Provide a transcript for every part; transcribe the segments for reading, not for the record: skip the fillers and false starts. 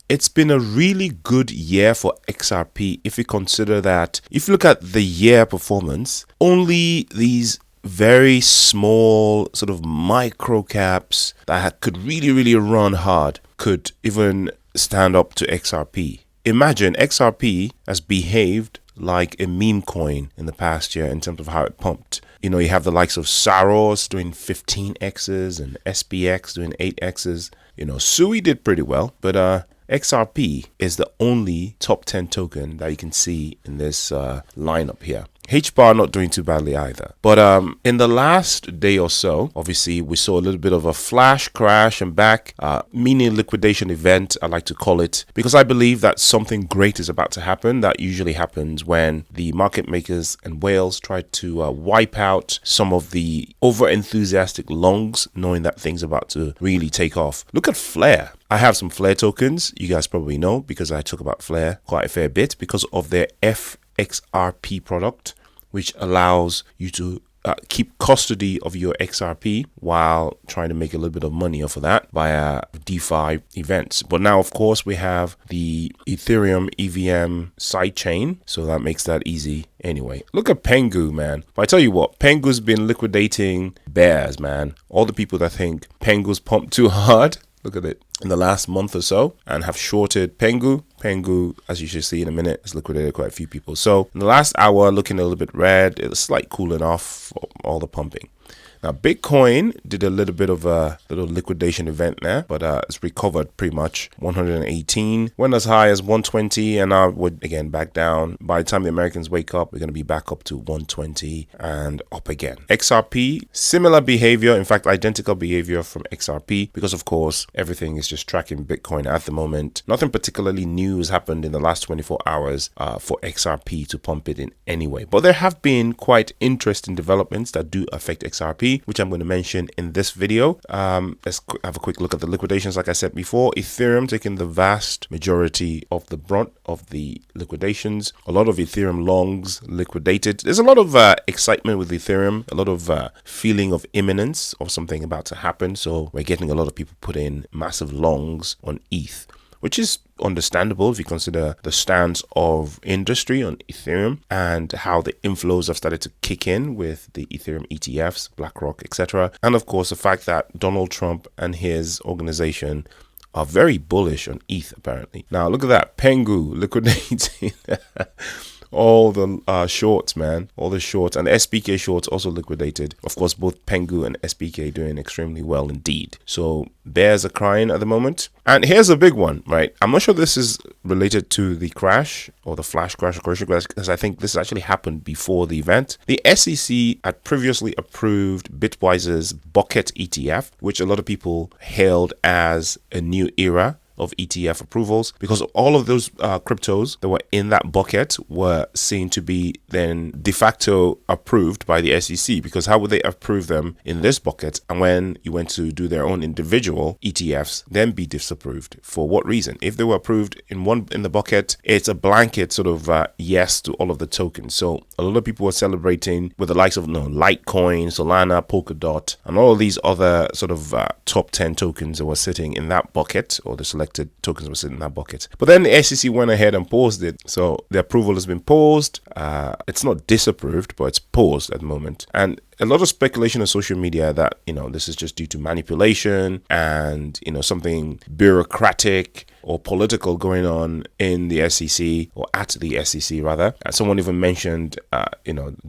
it's been a really good year for XRP if you consider that, if you look at the year performance, only these very small sort of micro caps that could really run hard could even stand up to XRP. Imagine XRP has behaved like a meme coin in the past year in terms of how it pumped. You know, you have the likes of Saros doing 15x's and SPX doing 8x's. You know, Sui did pretty well, but XRP is the only top 10 token that you can see in this lineup here. HBAR not doing too badly either. But in the last day or so, obviously, we saw a little bit of a flash crash and back, mini liquidation event, I like to call it, because I believe that something great is about to happen. That usually happens when the market makers and whales try to wipe out some of the over-enthusiastic longs, knowing that things are about to really take off. Look at Flare. I have some Flare tokens. You guys probably know because I talk about Flare quite a fair bit because of their XRP product, which allows you to keep custody of your XRP while trying to make a little bit of money off of that via DeFi events. But now, of course, we have the Ethereum EVM sidechain, so that makes that easy anyway. Look at Pengu, man. But I tell you what, Pengu's been liquidating bears, man. All the people that think Pengu's pumped too hard, look at it, in the last month or so, and have shorted Pengu. Pengu, as you should see in a minute, has liquidated quite a few people. So in the last hour, looking a little bit red, it was slight cooling off for all the pumping. Now, Bitcoin did a little bit of a little liquidation event there, but it's recovered pretty much. 118, went as high as 120, and now would again back down. By the time the Americans wake up, we're going to be back up to 120 and up again. XRP, similar behavior, in fact, identical behavior from XRP, because of course, everything is just tracking Bitcoin at the moment. Nothing particularly new has happened in the last 24 hours for XRP to pump it in any way. But there have been quite interesting developments that do affect XRP, which I'm going to mention in this video. Let's have a quick look at the liquidations. Like I said before, Ethereum taking the vast majority of the brunt of the liquidations. A lot of Ethereum longs liquidated. There's a lot of excitement with Ethereum, a lot of feeling of imminence of something about to happen. So we're getting a lot of people put in massive longs on ETH, which is understandable if you consider the stance of industry on Ethereum and how the inflows have started to kick in with the Ethereum ETFs, BlackRock, etc. And of course, the fact that Donald Trump and his organization are very bullish on ETH, apparently. Now, look at that. Pengu liquidating all the shorts, man. All the shorts, and the SPK shorts also liquidated. Of course, both Pengu and SPK doing extremely well indeed. So bears are crying at the moment. And here's a big one, right? I'm not sure this is related to the crash or the flash crash or correction crash, because I think this actually happened before the event. The SEC had previously approved BitWise's Bucket ETF, which a lot of people hailed as a new era of ETF approvals, because all of those cryptos that were in that bucket were seen to be then de facto approved by the SEC, because how would they approve them in this bucket and when you went to do their own individual ETFs then be disapproved? For what reason? If they were approved in the bucket, it's a blanket sort of yes to all of the tokens. So a lot of people were celebrating with the likes of Litecoin, Solana, Polkadot, and all of these other sort of top 10 tokens that were sitting in that bucket, or the selected tokens were sitting in that bucket. But then the SEC went ahead and paused it. So the approval has been paused. It's not disapproved, but it's paused at the moment. And a lot of speculation on social media that, this is just due to manipulation and, something bureaucratic or political going on in the SEC, or at the SEC rather. And someone even mentioned,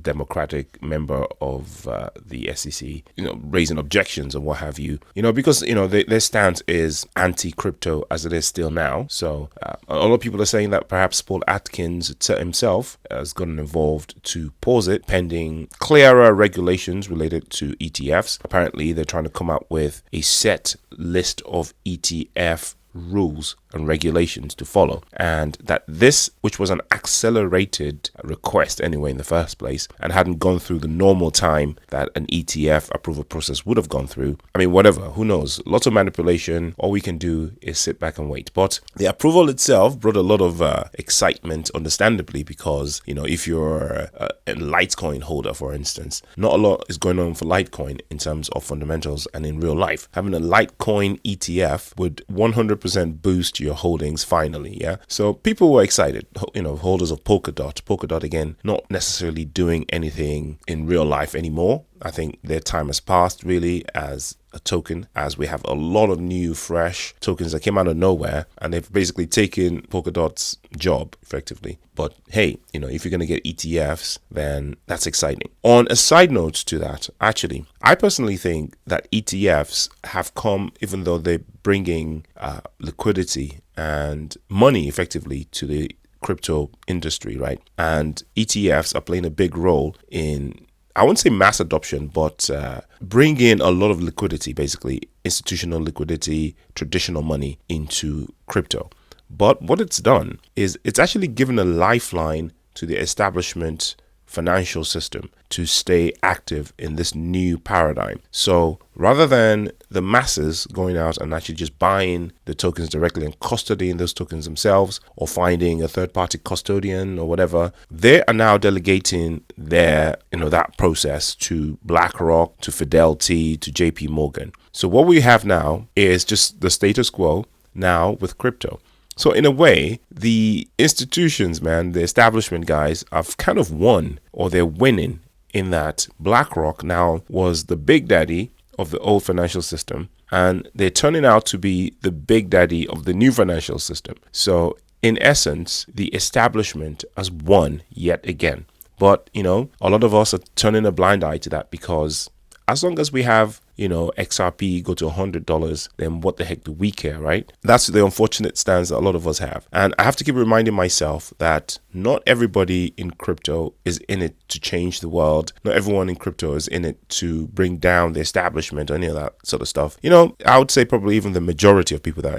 Democratic member of the SEC, raising objections and what have you, because, their stance is anti-crypto as it is still now. So a lot of people are saying that perhaps Paul Atkins himself has gotten involved to pause it pending clearer regulations related to ETFs. Apparently, they're trying to come up with a set list of ETF rules and regulations to follow, and that this, which was an accelerated request anyway in the first place and hadn't gone through the normal time that an ETF approval process would have gone through. I mean, whatever, who knows? Lots of manipulation. All we can do is sit back and wait. But the approval itself brought a lot of excitement, understandably, because if you're a Litecoin holder, for instance, not a lot is going on for Litecoin in terms of fundamentals and in real life. Having a Litecoin ETF would 100% 100% boost to your holdings finally. Yeah. So people were excited, holders of Polkadot. Polkadot, again, not necessarily doing anything in real life anymore. I think their time has passed really as a token, as we have a lot of new, fresh tokens that came out of nowhere, and they've basically taken Polkadot's job effectively. But hey, if you're going to get ETFs, then that's exciting. On a side note to that, actually, I personally think that ETFs have come, even though they're bringing liquidity and money effectively to the crypto industry, right? And ETFs are playing a big role in, I wouldn't say mass adoption, but bring in a lot of liquidity, basically institutional liquidity, traditional money into crypto. But what it's done is it's actually given a lifeline to the establishment financial system to stay active in this new paradigm. So rather than the masses going out and actually just buying the tokens directly and custodying those tokens themselves, or finding a third-party custodian or whatever, they are now delegating their, that process to BlackRock, to Fidelity, to JP Morgan. So what we have now is just the status quo now with crypto. So in a way, the institutions, the establishment guys have kind of won, or they're winning, in that BlackRock now was the big daddy of the old financial system, and they're turning out to be the big daddy of the new financial system. So in essence, the establishment has won yet again. But, a lot of us are turning a blind eye to that, because as long as we have, XRP go to $100, then what the heck do we care, right? That's the unfortunate stance that a lot of us have. And I have to keep reminding myself that not everybody in crypto is in it to change the world. Not everyone in crypto is in it to bring down the establishment or any of that sort of stuff. I would say probably even the majority of people that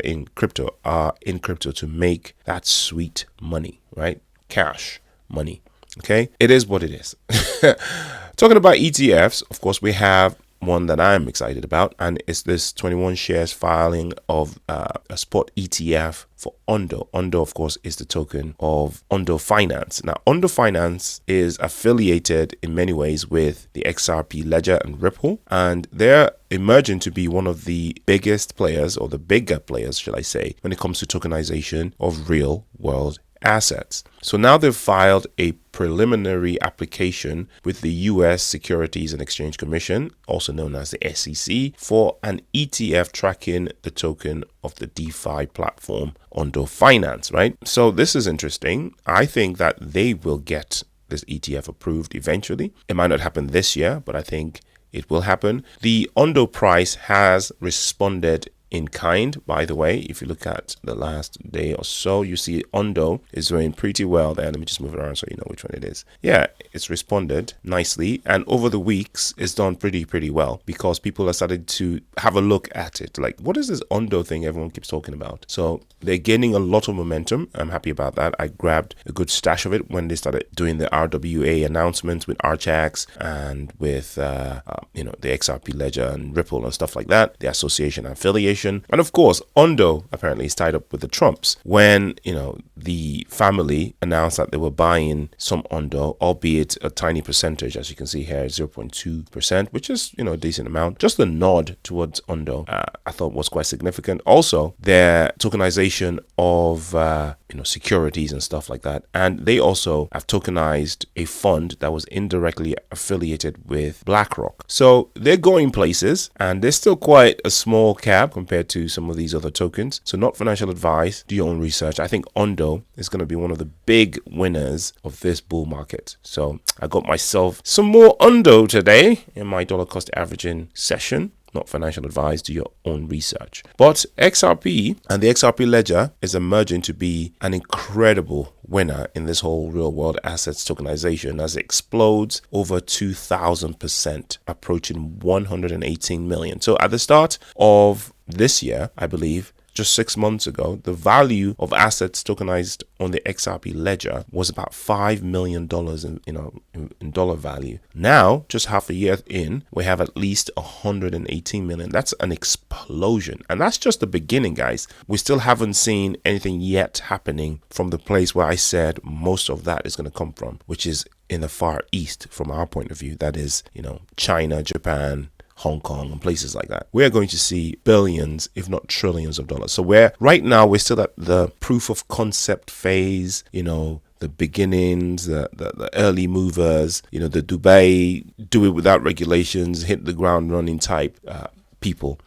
are in crypto to make that sweet money, right? Cash money. Okay, it is what it is. Talking about ETFs, of course, we have one that I'm excited about, and it's this 21 shares filing of a spot ETF for Ondo. Ondo, of course, is the token of Ondo Finance. Now, Ondo Finance is affiliated in many ways with the XRP Ledger and Ripple, and they're emerging to be one of the biggest players, or the bigger players, shall I say, when it comes to tokenization of real world assets. So now they've filed a preliminary application with the US Securities and Exchange Commission, also known as the SEC, for an ETF tracking the token of the DeFi platform Ondo Finance, right? So this is interesting. I think that they will get this ETF approved eventually. It might not happen this year, but I think it will happen. The Ondo Price has responded in kind, by the way. If you look at the last day or so, you see Ondo is doing pretty well there. Let me just move it around so you know which one it is. Yeah, it's responded nicely, and over the weeks it's done pretty well, because people are starting to have a look at it. Like, what is this Ondo thing everyone keeps talking about? So they're gaining a lot of momentum. I'm happy about that. I grabbed a good stash of it when they started doing the RWA announcements with Archax and with the XRP Ledger and Ripple and stuff like that, the association and affiliation. And of course, Ondo apparently is tied up with the Trumps. When, the family announced that they were buying some Ondo, albeit a tiny percentage, as you can see here, 0.2%, which is, a decent amount. Just a nod towards Ondo, I thought was quite significant. Also, their tokenization of, securities and stuff like that. And they also have tokenized a fund that was indirectly affiliated with BlackRock. So they're going places, and they're still quite a small cap compared to some of these other tokens. So not financial advice, do your own research. I think Ondo is going to be one of the big winners of this bull market. So I got myself some more Ondo today in my dollar cost averaging session. Not financial advice, do your own research. But XRP and the XRP Ledger is emerging to be an incredible winner in this whole real world assets tokenization, as it explodes over 2,000%, approaching 118 million. So at the start of this year, I believe, just 6 months ago, the value of assets tokenized on the XRP Ledger was about $5 million in dollar value. Now, just half a year in, we have at least 118 million. That's an explosion. And that's just the beginning, guys. We still haven't seen anything yet happening from the place where I said most of that is going to come from, which is in the Far East from our point of view. That is, China, Japan, Hong Kong and places like that. We're going to see billions, if not trillions of dollars. So right now we're still at the proof of concept phase, the beginnings, the early movers, the Dubai do it without regulations, hit the ground running type people.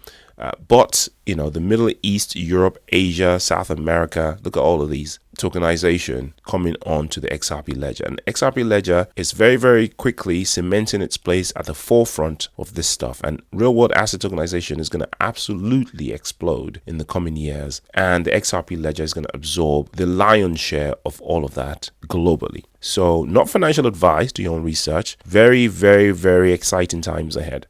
But the Middle East, Europe, Asia, South America, look at all of these tokenization coming on to the XRP ledger. And XRP ledger is very, very quickly cementing its place at the forefront of this stuff. And real world asset tokenization is going to absolutely explode in the coming years. And the XRP ledger is going to absorb the lion's share of all of that globally. So not financial advice, do your own research. Very, very, very exciting times ahead.